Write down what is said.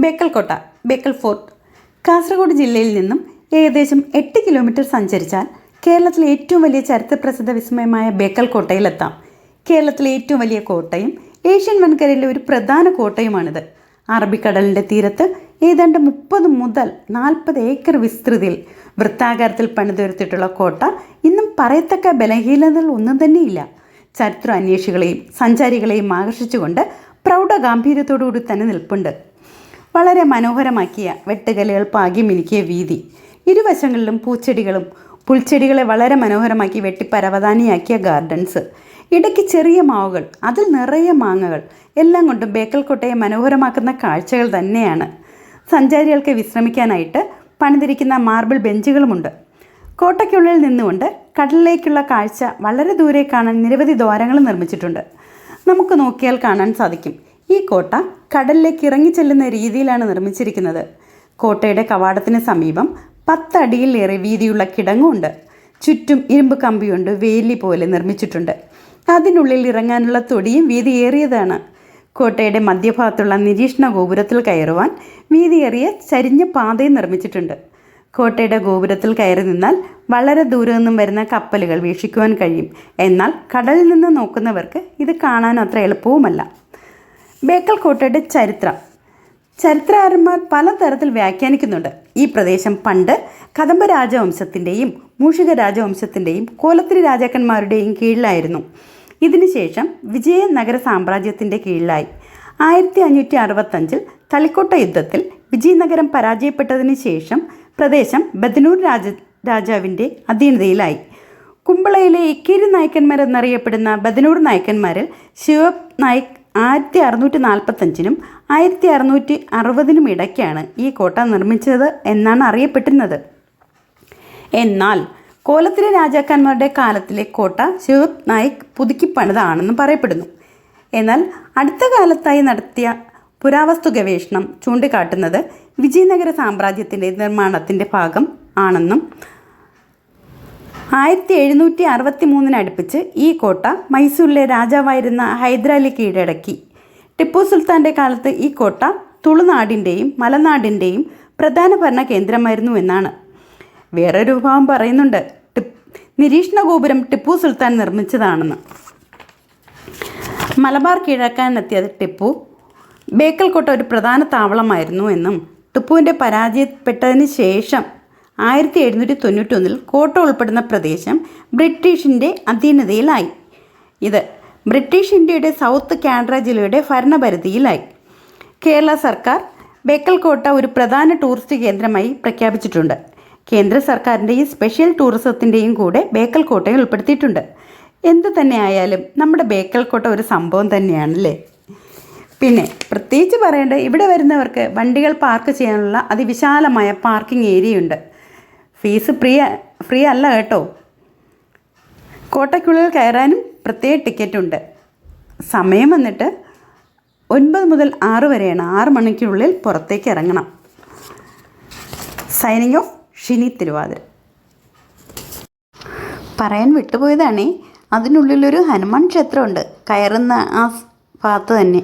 ബേക്കൽ കോട്ട, ബേക്കൽ ഫോർട്ട്. കാസർഗോഡ് ജില്ലയിൽ നിന്നും ഏകദേശം 8 കിലോമീറ്റർ സഞ്ചരിച്ചാൽ കേരളത്തിലെ ഏറ്റവും വലിയ ചരിത്രപ്രസിദ്ധ വിസ്മയമായ ബേക്കൽ കോട്ടയിലെത്താം. കേരളത്തിലെ ഏറ്റവും വലിയ കോട്ടയും ഏഷ്യൻ വൻകരയിലെ ഒരു പ്രധാന കോട്ടയുമാണിത്. അറബിക്കടലിൻ്റെ തീരത്ത് ഏതാണ്ട് 30 മുതൽ 40 ഏക്കർ വിസ്തൃതിയിൽ വൃത്താകാരത്തിൽ പണിതുയർത്തിയിട്ടുള്ള കോട്ട ഇന്നും പറയത്തക്ക ബലഹീനതകൾ ഒന്നും തന്നെയില്ല. ചരിത്ര അന്വേഷികളെയും സഞ്ചാരികളെയും ആകർഷിച്ചുകൊണ്ട് പ്രൗഢ ഗാംഭീര്യത്തോടുകൂടി തന്നെ നിൽപ്പുണ്ട്. വളരെ മനോഹരമാക്കിയ വെട്ടുകല്ലുകൾ പാകി മിനുക്കിയ വീതി, ഇരുവശങ്ങളിലും പൂച്ചെടികളും പുൽച്ചെടികളെ വളരെ മനോഹരമാക്കി വെട്ടി പരവതാനിയാക്കിയ ഗാർഡൻസ്, ഇടയ്ക്ക് ചെറിയ മാവുകൾ, അതിൽ നിറയെ മാങ്ങകൾ, എല്ലാം കൊണ്ടും ബേക്കൽ കോട്ടയെ മനോഹരമാക്കുന്ന കാഴ്ചകൾ തന്നെയാണ്. സഞ്ചാരികൾക്ക് വിശ്രമിക്കാനായിട്ട് പണിതിരിക്കുന്ന മാർബിൾ ബെഞ്ചുകളുമുണ്ട്. കോട്ടയ്ക്കുള്ളിൽ നിന്നുകൊണ്ട് കടലിലേക്കുള്ള കാഴ്ച വളരെ ദൂരെ കാണാൻ നിരവധി ദ്വാരങ്ങൾ നിർമ്മിച്ചിട്ടുണ്ട്. നമുക്ക് നോക്കിയാൽ കാണാൻ സാധിക്കും, ഈ കോട്ട കടലിലേക്ക് ഇറങ്ങിച്ചെല്ലുന്ന രീതിയിലാണ് നിർമ്മിച്ചിരിക്കുന്നത്. കോട്ടയുടെ കവാടത്തിന് സമീപം 10 അടിയിലേറെ വീതിയുള്ള കിടങ്ങുണ്ട്. ചുറ്റും ഇരുമ്പ് കമ്പിയുണ്ട് വേലി പോലെ നിർമ്മിച്ചിട്ടുണ്ട്. അതിനുള്ളിൽ ഇറങ്ങാനുള്ള തൊടിയും വീതിയേറിയതാണ്. കോട്ടയുടെ മധ്യഭാഗത്തുള്ള നിരീക്ഷണ ഗോപുരത്തിൽ കയറുവാൻ വീതിയേറിയ ചരിഞ്ഞ പാതയും നിർമ്മിച്ചിട്ടുണ്ട്. കോട്ടയുടെ ഗോപുരത്തിൽ കയറി നിന്നാൽ വളരെ ദൂരെ നിന്നും വരുന്ന കപ്പലുകൾ വീക്ഷിക്കുവാൻ കഴിയും. എന്നാൽ കടലിൽ നിന്ന് നോക്കുന്നവർക്ക് ഇത് കാണാൻ അത്ര എളുപ്പവുമല്ല. ബേക്കൽ കോട്ടയുടെ ചരിത്രകാരന്മാർ പലതരത്തിൽ വ്യാഖ്യാനിക്കുന്നുണ്ട്. ഈ പ്രദേശം പണ്ട് കദംബ രാജവംശത്തിൻ്റെയും മൂഷിക രാജവംശത്തിൻ്റെയും കോലത്തിരി രാജാക്കന്മാരുടെയും കീഴിലായിരുന്നു. ഇതിനുശേഷം വിജയനഗര സാമ്രാജ്യത്തിൻ്റെ കീഴിലായി. 1565 തളിക്കോട്ട യുദ്ധത്തിൽ വിജയനഗരം പരാജയപ്പെട്ടതിന് ശേഷം പ്രദേശം ബദനൂർ രാജാവിൻ്റെ അധീനതയിലായി. കുമ്പളയിലെ ഇക്കേരി നായക്കന്മാർ എന്നറിയപ്പെടുന്ന ബദനൂർ നായക്കന്മാരിൽ ശിവബ് നായിക് 1645 1660 ഇടയ്ക്കാണ് ഈ കോട്ട നിർമ്മിച്ചത് എന്നാണ് അറിയപ്പെട്ടിരുന്നത്. എന്നാൽ കോലത്തിരി രാജാക്കന്മാരുടെ കാലത്തിലെ കോട്ട ശിവബ് നായിക് പുതുക്കി പണിതാണെന്ന് പറയപ്പെടുന്നു. എന്നാൽ അടുത്ത കാലത്തായി നടത്തിയ പുരാവസ്തു ഗവേഷണം ചൂണ്ടിക്കാട്ടുന്നത് വിജയനഗര സാമ്രാജ്യത്തിൻ്റെ നിർമ്മാണത്തിൻ്റെ ഭാഗം ആണെന്നും 1763 അടുപ്പിച്ച് ഈ കോട്ട മൈസൂരിലെ രാജാവായിരുന്ന ഹൈദരാലി കീഴടക്കി. ടിപ്പു സുൽത്താൻ്റെ കാലത്ത് ഈ കോട്ട തുളുനാടിൻ്റെയും മലനാടിൻ്റെയും പ്രധാന ഭരണ കേന്ദ്രമായിരുന്നു എന്നാണ്. വേറൊരു വിഭാഗം പറയുന്നുണ്ട് നിരീക്ഷണ ഗോപുരം ടിപ്പു സുൽത്താൻ നിർമ്മിച്ചതാണെന്ന്. മലബാർ കീഴടക്കാനെത്തിയ ടിപ്പു ബേക്കൽ കോട്ട ഒരു പ്രധാന താവളമായിരുന്നു എന്നും ടിപ്പുവിൻ്റെ പരാജയപ്പെട്ടതിന് ശേഷം 1791 കോട്ട ഉൾപ്പെടുന്ന പ്രദേശം ബ്രിട്ടീഷിൻ്റെ അധീനതയിലായി. ഇത് ബ്രിട്ടീഷ് ഇന്ത്യയുടെ സൗത്ത് കാനറ ജില്ലയുടെ ഭരണപരിധിയിലായി. കേരള സർക്കാർ ബേക്കൽ കോട്ട ഒരു പ്രധാന ടൂറിസ്റ്റ് കേന്ദ്രമായി പ്രഖ്യാപിച്ചിട്ടുണ്ട്. കേന്ദ്ര സർക്കാരിൻ്റെയും സ്പെഷ്യൽ ടൂറിസത്തിൻ്റെയും കൂടെ ബേക്കൽ കോട്ടയെ ഉൾപ്പെടുത്തിയിട്ടുണ്ട്. എന്തു തന്നെ ആയാലും നമ്മുടെ ബേക്കൽ കോട്ട ഒരു സംഭവം തന്നെയാണല്ലേ. പിന്നെ പ്രത്യേകിച്ച് പറയേണ്ട, ഇവിടെ വരുന്നവർക്ക് വണ്ടികൾ പാർക്ക് ചെയ്യാനുള്ള അതിവിശാലമായ പാർക്കിംഗ് ഏരിയയുണ്ട്. ഫീസ് ഫ്രീ അല്ല കേട്ടോ. കോട്ടയ്ക്കുള്ളിൽ കയറാനും പ്രത്യേക ടിക്കറ്റുണ്ട്. സമയം വന്നിട്ട് 9 മുതൽ 6 വരെയാണ്. 6 മണിക്കുള്ളിൽ പുറത്തേക്ക് ഇറങ്ങണം. Signing off, Shini Thiruvathira. പറയാൻ വിട്ടുപോയതാണേ, അതിനുള്ളിലൊരു ഹനുമാൻ ക്ഷേത്രമുണ്ട്, കയറുന്ന ആ ഭാഗത്ത് തന്നെ.